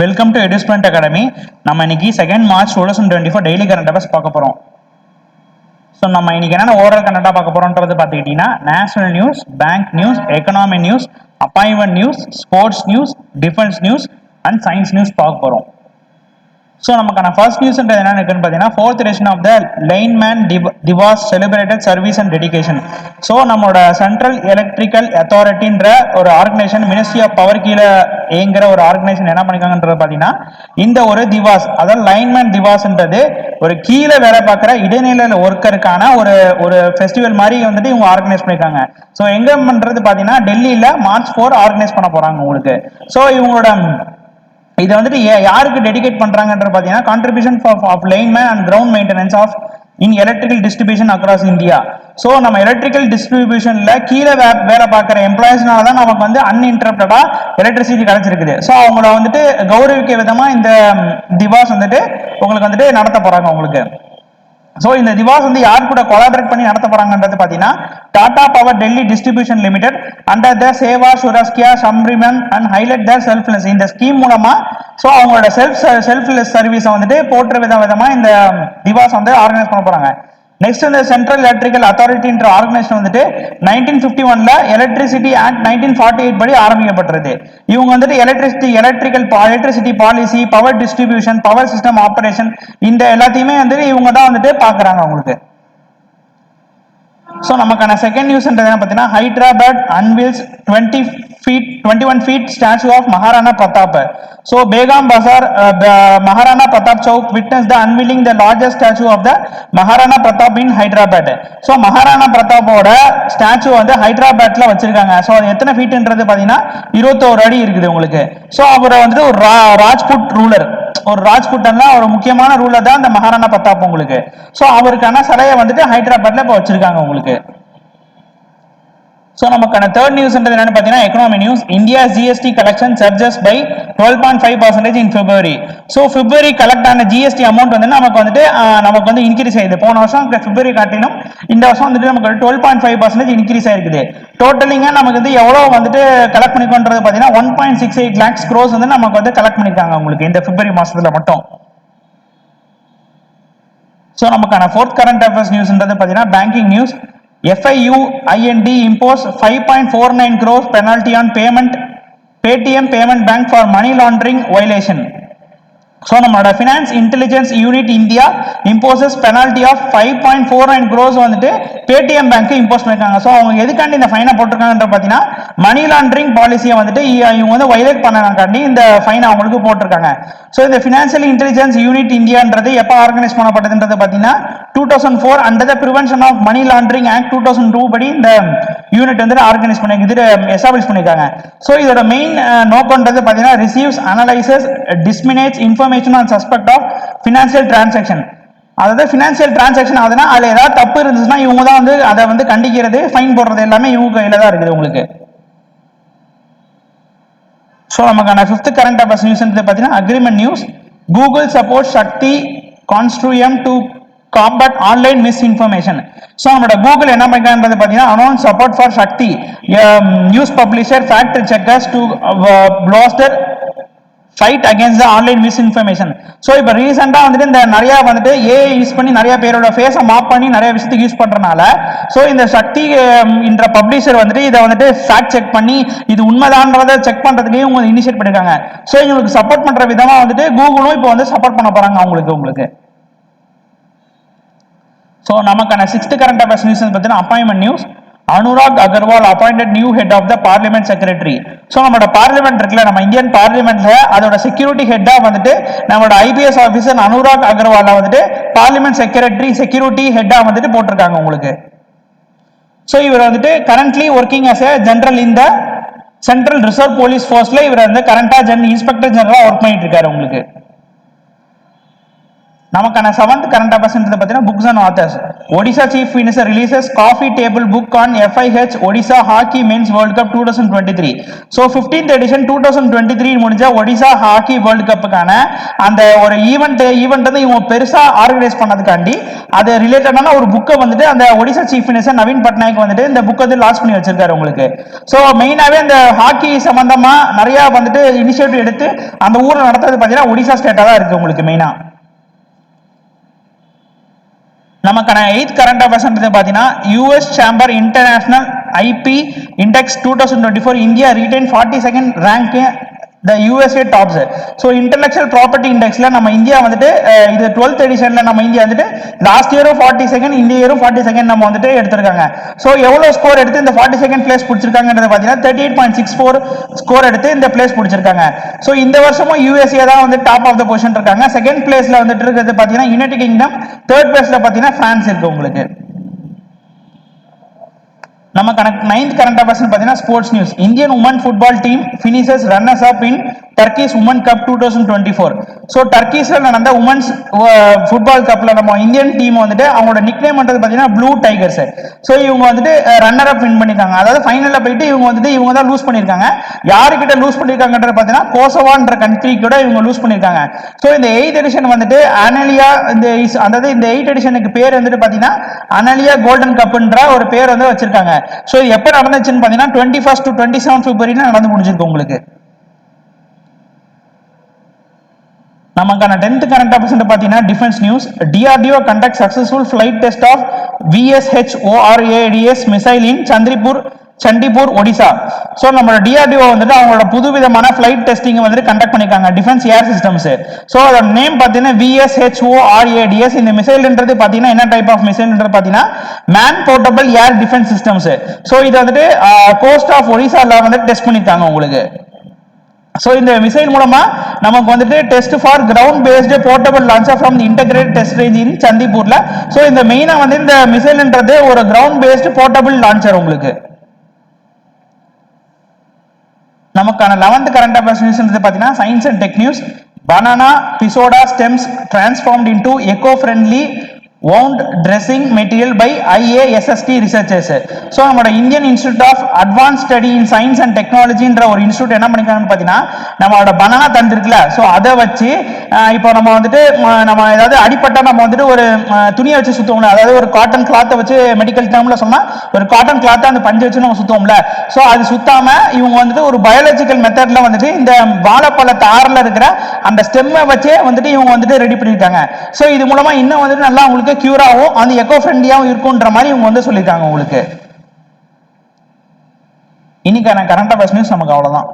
Welcome to எடிஸ்பிளண்ட் academy. நம்ம இன்னைக்கு 2 March 2024 daily current affairs பார்க்க போறோம். ஸோ நம்ம இன்னைக்கு என்னென்ன ஓவரால் கரண்டா பார்க்க போறோம்ன்றது பார்த்துக்கிட்டீங்கன்னா national news, bank news, economy news, appointment news, sports news, defence news and science news பார்க்க போறோம். ஸோ நமக்கான ஃபர்ஸ்ட் நியூஸ் என்ன இருக்குன்னு பார்த்தீங்கன்னா 4th edition of the lineman Diwas celebrated service and dedication. So நம்மளோட சென்ட்ரல் எலக்ட்ரிக்கல் அத்தாரிட்டின்ற ஒரு ஆர்கனைசேஷன், மினிஸ்ட்ரி ஆஃப் பவர் கீழே இயங்குற ஒரு ஆர்கனைசேஷன் என்ன பண்ணிருக்காங்கன்றது பார்த்தீங்கன்னா இந்த ஒரு திவாஸ், அதாவது லைன்மேன் திவாஸ்ன்றது ஒரு கீழே வேலை பார்க்குற இடைநிலை ஒர்க்கருக்கான ஒரு ஃபெஸ்டிவல் மாதிரி வந்துட்டு இவங்க ஆர்கனைஸ் பண்ணிருக்காங்க. ஸோ எங்க பண்றது பார்த்தீங்கன்னா டெல்லியில March 4 ஆர்கனைஸ் பண்ண போறாங்க உங்களுக்கு. ஸோ இவங்களோட இதை வந்துட்டு யாருக்கு டெடிகேட் பண்றாங்கன்ற பாத்தீங்கன்னா contribution of lineman and ground maintenance of in electrical distribution across India. So நம்ம எலக்ட்ரிக்கல் டிஸ்ட்ரிபியூஷன்ல கீழே வேலை பார்க்குற எம்ப்ளாயிஸ்னால தான் நமக்கு வந்து அன்இன்டரப்டடா எலக்ட்ரிசிட்டி கிடைச்சிருக்குது. ஸோ அவங்கள வந்துட்டு கௌரவிக்க விதமா இந்த திவாஸ் வந்துட்டு உங்களுக்கு வந்துட்டு நடத்த போறாங்க உங்களுக்கு. ஸோ இந்த திவாஸ் வந்து யார் கூட கொலாபரேட் பண்ணி நடத்த போறாங்கன்றது பார்த்தீங்கன்னா Tata power Delhi distribution limited under the Seva Suraksha Samman and highlight the selfless. இந்த ஸ்கீம் மூலமா ஸோ அவங்களோட செல்ஃப்லெஸ் சர்வீஸை வந்துட்டு போற்ற விதமா இந்த திவாஸ் வந்து ஆர்கனைஸ் பண்ண போறாங்க. நெக்ஸ்ட் இந்த சென்ட்ரல் எலக்ட்ரிக்கல் அத்தாரிட்டின்ற ஆர்கனைசேஷன் வந்துட்டு 1951ல எலக்ட்ரிசிட்டி ஆக்ட் 1948 படி ஆரம்பிக்கப்பட்டது. இவங்க வந்துட்டு electricity policy, power distribution, power system operation இந்த எல்லாத்தையுமே வந்துட்டு இவங்க தான் வந்துட்டு பாக்குறாங்க உங்களுக்கு. ஸோ நமக்கான செகண்ட் நியூஸ் என்ன பார்த்தீங்கன்னா Hyderabad அன்வீல்ஸ் 21 feet statue of Maharana Pratap. So Begum Bazaar, Maharana Pratap Chowk witnessed the unveiling the largest statue of the Maharana Pratap in Hyderabad. So Maharana Pratap ஓட ஸ்டாச்சு வந்து ஹைதராபாத்ல வச்சிருக்காங்க. ஸோ அது எத்தனை ஃபீட்ன்றது பார்த்தீங்கன்னா 21 அடி இருக்குது உங்களுக்கு. ஸோ அவரை வந்துட்டு ஒரு ராஜ்புட் ரூலர், ஒரு ராஜ்புட்டன்ல ஒரு முக்கியமான ரூலர் தான் இந்த மகாராணா பிரதாப் உங்களுக்கு. ஸோ அவருக்கான சிலையை வந்துட்டு ஹைதராபாத்ல இப்போ வச்சிருக்காங்க உங்களுக்கு. ஸோ நமக்கான தேர்ட் நியூஸ் என்னன்னு பார்த்தீங்கன்னா economy news. India GST collection surges by 12.5% in February. So February collect ஆன ஜிஎஸ்டி அமௌண்ட் வந்து நமக்கு வந்து இன்க்ரீஸ் ஆயிடுது. போன வருஷம் பிப்ரவரி காட்டிலும் இந்த வருஷம் வந்துட்டு நமக்கு 12.5% இன்க்ரீஸ் ஆயிருக்குது. டோட்டலிங்கா நமக்கு வந்து எவ்வளவு வந்துட்டு கலெக்ட் பண்ணிக்கொன்றது பார்த்தீங்கன்னா 1.68 lakhs crores வந்து நமக்கு வந்து கலெக்ட் பண்ணிருக்காங்க உங்களுக்கு இந்த பிப்ரவரி மாசத்துல மட்டும். ஸோ நமக்கான ஃபோர்த் கரண்ட் அஃபேர்ஸ் நியூஸ்ன்றது பார்த்தீங்கன்னா banking news. FIU IND imposed 5.49 crores penalty on Paytm Payment Bank for money laundering violation. So நம்மளோட finance intelligence unit India imposes penalty of 5.49 crores வந்துட்டு பேடிஎம் பேங்க் இம்போஸ் பண்ணிருக்காங்க. So அவங்க எதுக்காண்டி இந்த ஃபைனை போட்டிருக்காங்கன்ற பார்த்தீங்கன்னா money laundering பாலிசியை வந்துட்டு இவங்க வந்து வயலேட் பண்ணாங்காண்டி இந்த ஃபைனை அவங்களுக்கு போட்டிருக்காங்க. ஸோ இந்த ஃபினான்சியல் இன்டெலிஜென்ஸ் யூனிட் இந்தியான்றது எப்போ ஆர்கனைஸ் பண்ணப்பட்டதுன்றது பார்த்தீங்கன்னா 2004 under the prevention of money laundering act 2002 படி இந்த யூனிட் வந்து ஆர்கனைஸ் பண்ணி எஸ்டாப்ளிஷ் பண்ணிருக்காங்க. ஸோ இதோட மெயின் நோக்கம்ன்றது பார்த்தீங்கன்னா receives, analyses, disseminates information on suspect of financial transaction. அதாவது ஃபினான்சியல் டிரான்சாக்ஷன் ஆகுதுன்னா அதுல ஏதாவது தப்பு இருந்துச்சுன்னா இவங்க தான் வந்து அதை வந்து கண்டிக்கிறது, ஃபைன் போடுறது எல்லாமே இவங்க கையில தான் இருக்குது உங்களுக்கு. ஸோ நமக்கான 5th கரண்ட் அஃபேர்ஸ் நியூஸ் பார்த்தீங்கன்னா agreement news. Google support Shakti consortium to combat online misinformation. So நம்மளோட கூகுள் என்ன பண்ணிருக்காங்க பார்த்தீங்கன்னா announce support for Shakti news publisher fact checkers to bolster fight against the online misinformation. So இப்போ ரீசெண்டாக வந்துட்டு இந்த நிறைய வந்துட்டு ஏஐ யூஸ் பண்ணி நிறைய பேரோட ஃபேஸை மாப் பண்ணி நிறைய விஷயத்துக்கு யூஸ் பண்றதுனால ஸோ இந்த சக்தி என்ற பப்ளிஷர் வந்துட்டு இதை வந்துட்டு ஃபேக்ட் செக் பண்ணி இது உண்மைதான்றதை செக் பண்றதுக்கு இவங்க இனிஷியேட் பண்ணிருக்காங்க. ஸோ இவங்களுக்கு சப்போர்ட் பண்ற விதமா வந்துட்டு கூகுளும் இப்போ வந்து சப்போர்ட் பண்ண போறாங்க உங்களுக்கு. ஸோ நமக்கான 6th கரண்ட் அஃபேர்ஸ் நியூஸ் பார்த்தீங்கன்னா appointment news. Anurag Agarwal appointed new head of the parliament secretary. So நம்மளோட பார்லிமெண்ட் இருக்குல்ல, நம்ம இந்தியன் பார்லிமெண்ட்ல அதோட செக்யூரிட்டி ஹெட்டா வந்துட்டு நம்மளோட ஐபிஎஸ் ஆஃபீஸர் அனுராக் அகர்வால வந்துட்டு பார்லிமெண்ட் செக்யூரிட்டி ஹெட்டா வந்துட்டு போட்டிருக்காங்க உங்களுக்கு. ஸோ இவர் வந்துட்டு currently working as a general in the central reserve police ஃபோர்ஸ்ல இவர் வந்து கரண்டா இன்ஸ்பெக்டர் ஜெனரலா ஒர்க் பண்ணிட்டு இருக்காரு உங்களுக்கு. நமக்கான 7th current affairs பார்த்தீங்கன்னா books and authors. Odisha Chief Minister releases coffee table book on FIH Odisha Hockey Men's World Cup 2023. So 15th edition 2023 முடிஞ்ச ஒடிசா ஹாக்கி வேர்ல்ட் கப்புக்கான அந்த ஒரு ஈவெண்ட் வந்து இவங்க பெருசா ஆர்கனைஸ் பண்ணதுக்காண்டி அது ரிலேட்டடான ஒரு புக்கை வந்துட்டு அந்த ஒடிசா சீஃப் மினிஸ்டர் நவீன் பட்நாயக் வந்துட்டு இந்த புக் வந்து லான்ச் பண்ணி வச்சிருக்காரு உங்களுக்கு. ஸோ மெயினாவே இந்த ஹாக்கி சம்பந்தமா நிறைய வந்துட்டு இனிஷியேட்டிவ் எடுத்து அந்த ஊர்ல நடத்துறது பார்த்தீங்கன்னா ஒடிசா ஸ்டேட்டா தான் இருக்கு உங்களுக்கு மெயினா. நமக்கான 8th current affairs பார்த்தீங்கன்னா US chamber international IP index 2024 India retain 42nd rank the USA tops. So intellectual property indexல நம்ம இந்தியா வந்துட்டு இது 12th editionல நம்ம இந்தியா வந்துட்டு லாஸ்ட் இயரும் 42nd இந்த இயரும் 42nd நம்ம வந்துட்டு எடுத்திருக்காங்க. ஸோ எவ்வளவு ஸ்கோர் எடுத்து இந்த 42nd பிளேஸ் பிடிச்சிருக்காங்கன்றது பார்த்தீங்கன்னா 38.64 ஸ்கோர் எடுத்து இந்த பிளேஸ் பிடிச்சிருக்காங்க. ஸோ இந்த வருஷமும் USA தான் வந்து டாப் ஆஃப் த பொசிஷன் இருக்காங்க. செகண்ட் பிளேஸ்ல வந்துட்டு இருக்கிறது பார்த்தீங்கன்னா யுனைடெட் கிங்டம், தேர்ட் பிளேஸ்ல பார்த்தீங்கன்னா பிரான்ஸ் இருக்கு உங்களுக்கு. நம்ம 9th current affairs பார்த்தீங்கன்னா sports news. Indian women football team finishes runners up in Turkish women cup 2024. So டர்க்கிஸ்ல நடந்த உமன்ஸ் ஃபுட்பால் கப்ல நம்ம இந்தியன் டீம் வந்துட்டு அவங்களோட நிக்நேம் பண்றது பார்த்தீங்கன்னா ப்ளூ டைகர்ஸ். ஸோ இவங்க வந்துட்டு ரன்னர் அப் வின் பண்ணிருக்காங்க. அதாவது ஃபைனல்ல போயிட்டு இவங்க தான் லூஸ் பண்ணிருக்காங்க. யாருக்கிட்ட லூஸ் பண்ணிருக்காங்கன்றது பார்த்தீங்கன்னா கோசோவான்ற கண்ட்ரி கூட இவங்க லூஸ் பண்ணிருக்காங்க. ஸோ இந்த 8th எடிஷன் வந்துட்டு அனலியா அதாவது இந்த 8th எடிஷனுக்கு பேர் வந்துட்டு பார்த்தீங்கன்னா அனலியா கோல்டன் கப்ன்ற ஒரு பேர் வந்து வச்சிருக்காங்க. ஸோ எப்போ நடந்துச்சுன்னு பார்த்தீங்கன்னா 21st to 27th February நடந்து முடிஞ்சிருக்கு உங்களுக்கு. நமக்கான 10th current affairs பார்த்தீங்கன்னா defence news. DRDO conducts successful flight test of VSHORADS missile in Chandipur Odisha. So நம்மளோட டிஆர்டிஓ வந்துட்டு அவங்களோட புதுவிதமான ஃபிளைட் டெஸ்டிங் வந்துட்டு கண்டக்ட் பண்ணிருக்காங்க டிஃபென்ஸ் ஏர் சிஸ்டம்ஸ். ஸோ அதோட நேம் பார்த்தீங்கன்னா VSHORADS. இந்த மிசைல்ன்றது பார்த்தீங்கன்னா என்ன டைப் ஆஃப் மிசைல்ன்றது பார்த்தீங்கன்னா man portable air defence systems. So இது வந்துட்டு கோஸ்ட் ஆஃப் ஒடிசால வந்துட்டு டெஸ்ட் பண்ணிருக்காங்க உங்களுக்கு. ஸோ இந்த மிசைல் மூலமா நமக்கு வந்துட்டு test for ground based portable launcher from integrated test range in சந்திப்பூர்ல. ஸோ இந்த மெயினா வந்து இந்த மிசைல்ன்றது ஒரு கிரவுண்ட் பேஸ்டு போர்ட்டபிள் லான்ச்சர் உங்களுக்கு. நமக்கான 11th current affairs நியூஸ் பார்த்தீங்கன்னா science and tech news. Banana pseudo stems transformed into eco friendly wound dressing material by IASST researchers. So நம்மளோட Indian institute of advance study in science and டெக்னாலஜின்ற ஒரு institute என்ன பண்ணிருக்காங்கன்னு பார்த்தீங்கன்னா நம்மளோட banana தண்டு இருக்குல்ல, so அதை வச்சு இப்போ நம்ம வந்துட்டு நம்ம ஏதாவது அடிப்பட்டா நம்ம வந்துட்டு ஒரு துணியை வச்சு சுற்றுவோம்ல, அதாவது ஒரு காட்டன் கிளாத்தை வச்சு மெடிக்கல் டேர்ம்ல சொன்னா ஒரு காட்டன் கிளாத்தை அந்த பஞ்சு வச்சு நம்ம சுற்றுவோம்ல. ஸோ அது சுத்தாம இவங்க வந்துட்டு ஒரு பயாலஜிக்கல் மெத்தட்ல வந்துட்டு இந்த வாழைப்பழ தாரில் இருக்கிற அந்த ஸ்டெம்மை வச்சே வந்துட்டு இவங்க வந்துட்டு ரெடி பண்ணியிருக்காங்க. ஸோ இது மூலமா இன்னும் வந்துட்டு நல்லா உங்களுக்கு கியூராவும் அந்த எக்கோ ஃப்ரெண்ட்லியாவும் இருக்கும்ன்ற மாதிரி இவங்க வந்து சொல்லியிருக்காங்க உங்களுக்கு. இன்னைக்கான கரண்ட் அஃபேர்ஸ் நியூஸ் நமக்கு அவ்வளவுதான்.